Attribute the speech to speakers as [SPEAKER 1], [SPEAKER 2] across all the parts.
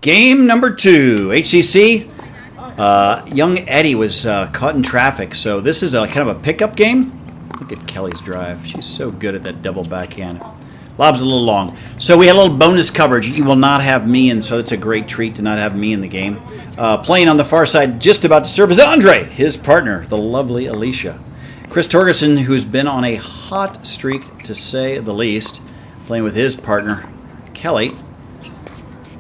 [SPEAKER 1] Game number 2, HCC. Young Eddie was caught in traffic, so this is a kind of a pickup game. Look at Kelly's drive. She's so good at that double backhand. Lob's a little long. So we had a little bonus coverage. You will not have me, and so it's a great treat to not have me in the game. Playing on the far side, just about to serve, is Andre, his partner, the lovely Alicia. Chris Torgerson, who's been on a hot streak, to say the least, playing with his partner, Kelly,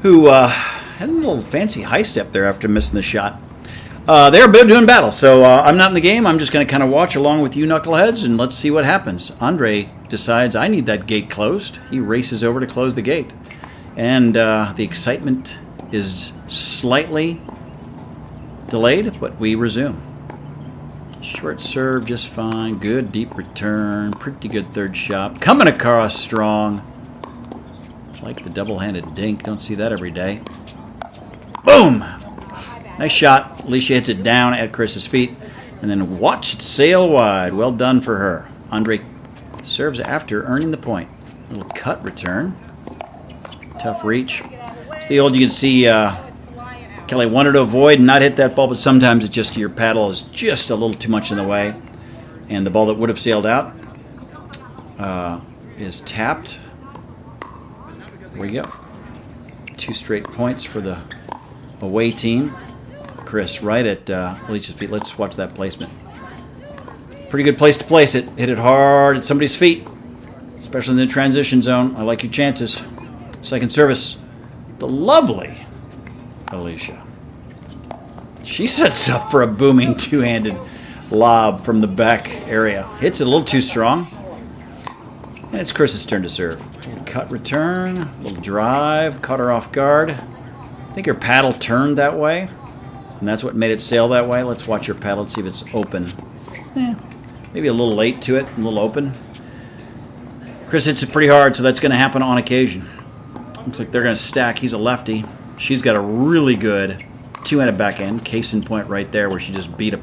[SPEAKER 1] who had a little fancy high step there after missing the shot. They're doing battle, so I'm not in the game. I'm just going to kind of watch along with you knuckleheads, and let's see what happens. Andre decides I need that gate closed. He races over to close the gate. And the excitement is slightly delayed, but we resume. Short serve, just fine. Good deep return. Pretty good third shot. Coming across strong. Like the double-handed dink. Don't see that every day. Boom! Nice shot. Alicia hits it down at Chris's feet. And then watch it sail wide. Well done for her. Andre serves after earning the point. Little cut return. Tough reach. It's the old, you can see Kelly wanted to avoid and not hit that ball, but sometimes it's just your paddle is just a little too much in the way. And the ball that would have sailed out is tapped. There we go. 2 straight points for the away team. Chris right at Alicia's feet. Let's watch that placement. Pretty good place to place it. Hit it hard at somebody's feet, especially in the transition zone. I like your chances. Second service. The lovely Alicia. She sets up for a booming two-handed lob from the back area. Hits it a little too strong. And it's Chris's turn to serve. Cut return, little drive, caught her off guard. I think her paddle turned that way, and that's what made it sail that way. Let's watch her paddle, see if it's open. Maybe a little late to it, a little open. Chris hits it pretty hard, so that's going to happen on occasion. Looks like they're going to stack. He's a lefty. She's got a really good two-handed backhand. Case in point right there where she just beat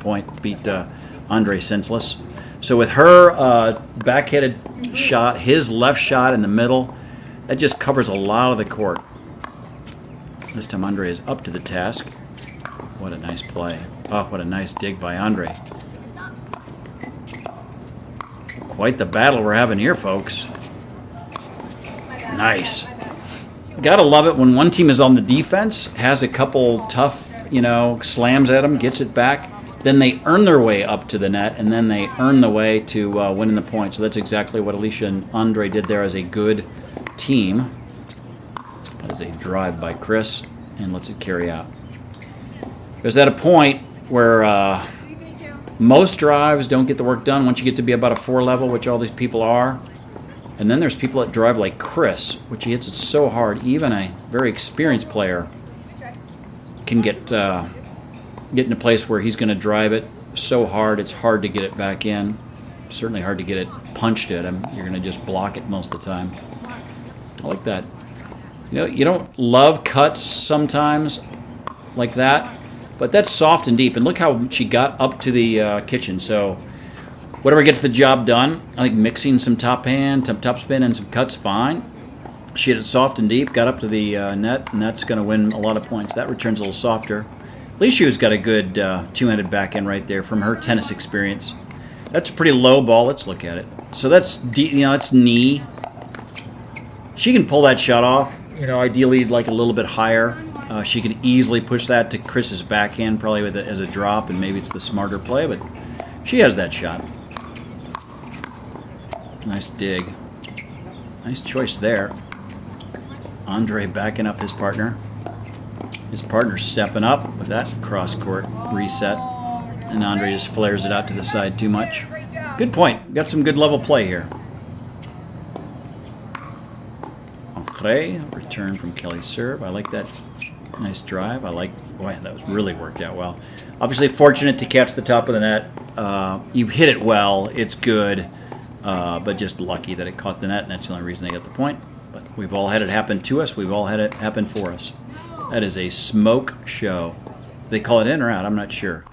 [SPEAKER 1] Andre senseless. So with her back-headed shot, his left shot in the middle, that just covers a lot of the court. This time Andre is up to the task. What a nice play. Oh, what a nice dig by Andre. Quite the battle we're having here, folks. Nice. Gotta love it when one team is on the defense, has a couple tough, slams at them, gets it back. Then they earn their way up to the net, and then they earn the way to winning the point. So that's exactly what Alicia and Andre did there as a good team. That is a drive by Chris, and lets it carry out. There's at a point where most drives don't get the work done once you get to be about a 4 level, which all these people are. And then there's people that drive like Chris, which he hits it so hard. Even a very experienced player can get in a place where he's going to drive it so hard it's hard to get it back in. Certainly hard to get it punched at him. You're going to just block it most of the time. I like that. You don't love cuts sometimes like that, but that's soft and deep. And look how she got up to the kitchen. So whatever gets the job done, I think mixing some top hand, some top spin, and some cuts, fine. She hit it soft and deep, got up to the net, and that's going to win a lot of points. That return's a little softer. Alicia's got a good two-handed backhand right there from her tennis experience. That's a pretty low ball. Let's look at it. So that's that's knee. She can pull that shot off. Ideally like a little bit higher. She can easily push that to Chris's backhand, probably with as a drop, and maybe it's the smarter play, but she has that shot. Nice dig. Nice choice there. Andre backing up his partner. His partner stepping up with that cross-court reset. And Andre just flares it out to the side too much. Good point. Got some good level play here. Andre, return from Kelly's serve. I like that nice drive. Boy, that was really worked out well. Obviously fortunate to catch the top of the net. You've hit it well. It's good. But just lucky that it caught the net, and that's the only reason they got the point. But we've all had it happen to us. We've all had it happen for us. That is a smoke show. They call it in or out? I'm not sure.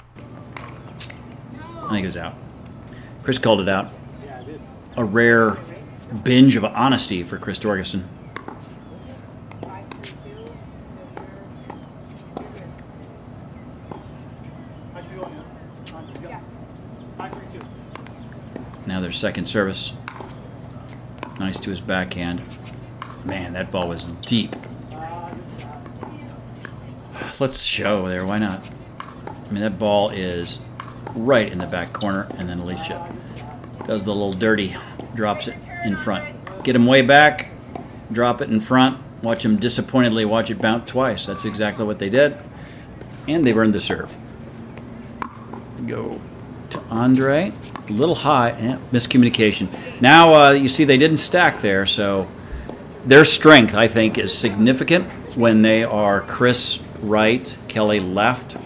[SPEAKER 1] I think it was out. Chris called it out. A rare binge of honesty for Chris Torgerson. Another second service. Nice to his backhand. Man, that ball was deep. Let's show there. Why not? I mean, that ball is right in the back corner, and then Alicia does the little dirty, drops it in front. Get him way back, drop it in front, watch him disappointedly watch it bounce twice. That's exactly what they did, and they've earned the serve. Go to Andre. A little high. Miscommunication. Now you see they didn't stack there, so their strength, I think, is significant when they are Chris right, Kelly left.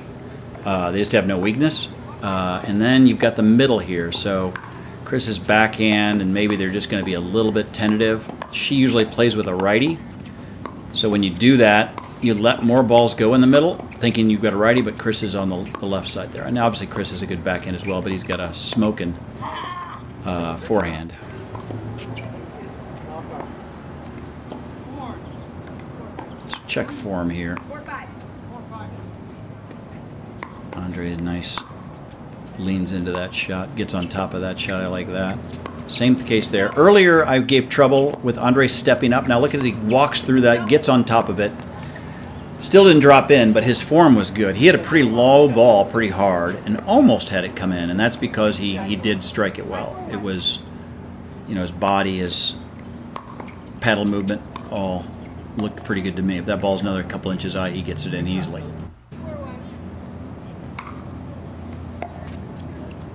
[SPEAKER 1] They just have no weakness. And then you've got the middle here, so Chris's backhand, and maybe they're just going to be a little bit tentative. She usually plays with a righty, so when you do that, you let more balls go in the middle, thinking you've got a righty, but Chris is on the left side there. And obviously Chris is a good backhand as well, but he's got a smoking forehand. Let's check form here. Andre is nice. Leans into that shot, gets on top of that shot. I like that. Same case there. Earlier I gave trouble with Andre stepping up. Now look as he walks through that, gets on top of it. Still didn't drop in, but his form was good. He had a pretty low ball, pretty hard, and almost had it come in, and that's because he did strike it well. It was, you know, his body, his paddle movement, all looked pretty good to me. If that ball's another couple inches high, he gets it in easily.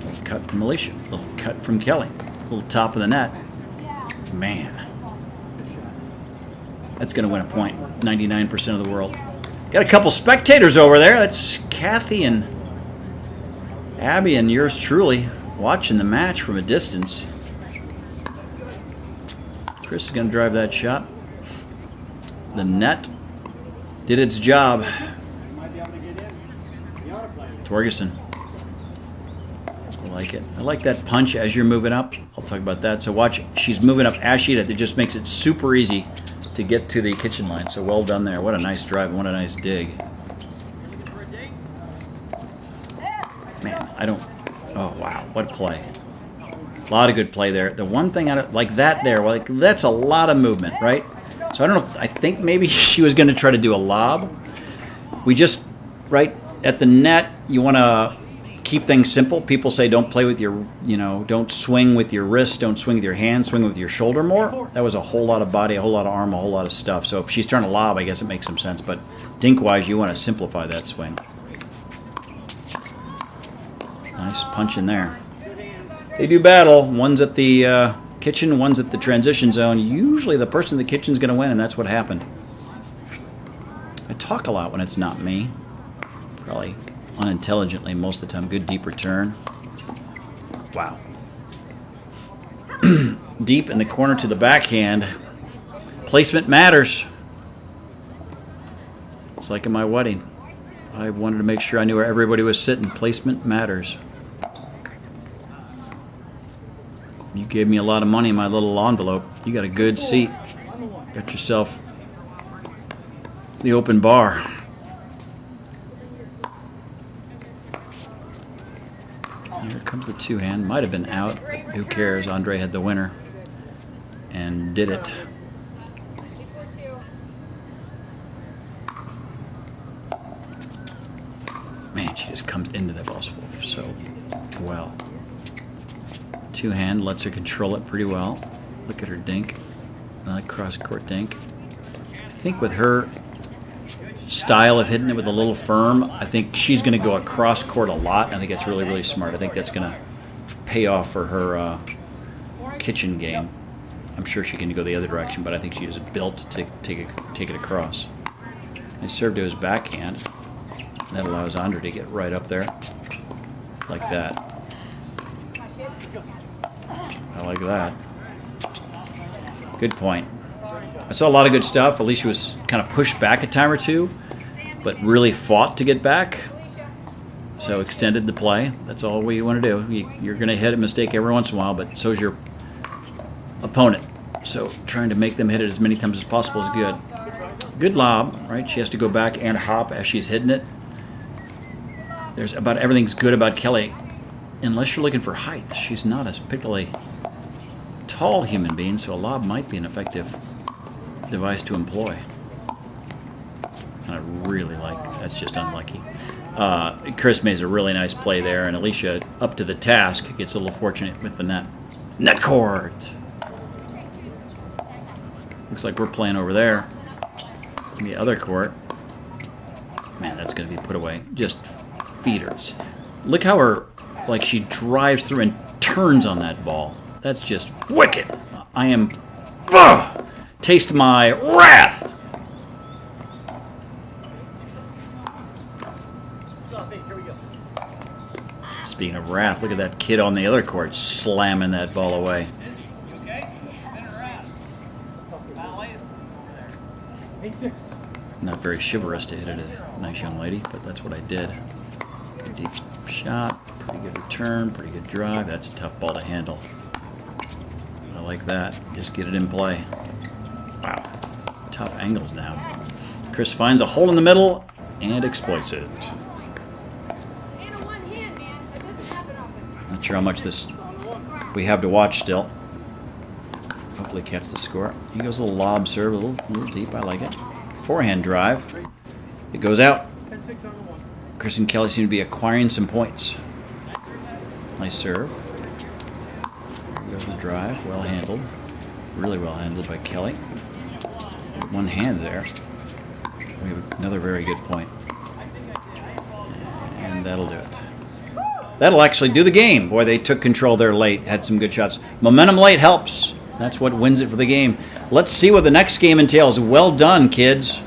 [SPEAKER 1] Little cut from Alicia, little cut from Kelly, little top of the net. Man, that's going to win a point. 99% of the world. Got a couple spectators over there. That's Kathy and Abby and yours truly watching the match from a distance. Chris is going to drive that shot. The net did its job. Torgerson. I like it. I like that punch as you're moving up. I'll talk about that. So watch, she's moving up as she did. It just makes it super easy to get to the kitchen line. So well done there. What a nice drive. What a nice dig. Man, I don't... Oh, wow. What a play. A lot of good play there. The one thing I don't... Like that there, like that's a lot of movement, right? So I don't know. I think maybe she was going to try to do a lob. We just... Right at the net, you want to keep things simple. People say don't play with your, you know, don't swing with your wrist, don't swing with your hand, swing with your shoulder more. That was a whole lot of body, a whole lot of arm, a whole lot of stuff. So if she's trying to lob, I guess it makes some sense. But dink-wise, you want to simplify that swing. Nice punch in there. They do battle. One's at the kitchen, one's at the transition zone. Usually the person in the kitchen is going to win, and that's what happened. I talk a lot when it's not me. Probably unintelligently most of the time. Good deep return. Wow. Deep in the corner to the backhand. Placement matters. It's like in my wedding. I wanted to make sure I knew where everybody was sitting. Placement matters. You gave me a lot of money in my little envelope. You got a good seat. Got yourself the open bar. Here comes the two-hand. Might have been out. Who cares? Andre had the winner and did it. Man, she just comes into the ball so well. Two-hand lets her control it pretty well. Look at her dink. Cross-court dink. I think with her style of hitting it with a little firm, I think she's going to go across court a lot. I think that's really, really smart. I think that's going to pay off for her kitchen game. I'm sure she can go the other direction, but I think she is built to take it across. I serve to his backhand. That allows Andre to get right up there like that. I like that. Good point. I saw a lot of good stuff. Alicia was kind of pushed back a time or two, but really fought to get back. So extended the play. That's all we want to do. You're going to hit a mistake every once in a while, but so is your opponent. So trying to make them hit it as many times as possible is good. Good lob, right? She has to go back and hop as she's hitting it. There's about everything's good about Kelly, unless you're looking for height. She's not as particularly tall human being, so a lob might be an effective device to employ. And I really like, that's just unlucky. Chris makes a really nice play there, and Alicia, up to the task, gets a little fortunate with the net. Net court! Looks like we're playing over there in the other court. Man, that's going to be put away. Just feeders. Look how her, like, she drives through and turns on that ball. That's just wicked. I am... taste my wrath! Speaking of wrath, look at that kid on the other court slamming that ball away. Not very chivalrous to hit it at a nice young lady, but that's what I did. Good deep shot, pretty good return, pretty good drive. That's a tough ball to handle. I like that. Just get it in play. Wow. Tough angles now. Chris finds a hole in the middle and exploits it. Not sure how much this we have to watch still. Hopefully catch the score. He goes a little lob serve, a little deep. I like it. Forehand drive. It goes out. Chris and Kelly seem to be acquiring some points. Nice serve. There goes the drive. Well handled. Really well handled by Kelly. One hand there. We have another very good point. And that'll do it. That'll actually do the game. Boy, they took control there late. Had some good shots. Momentum late helps. That's what wins it for the game. Let's see what the next game entails. Well done, kids.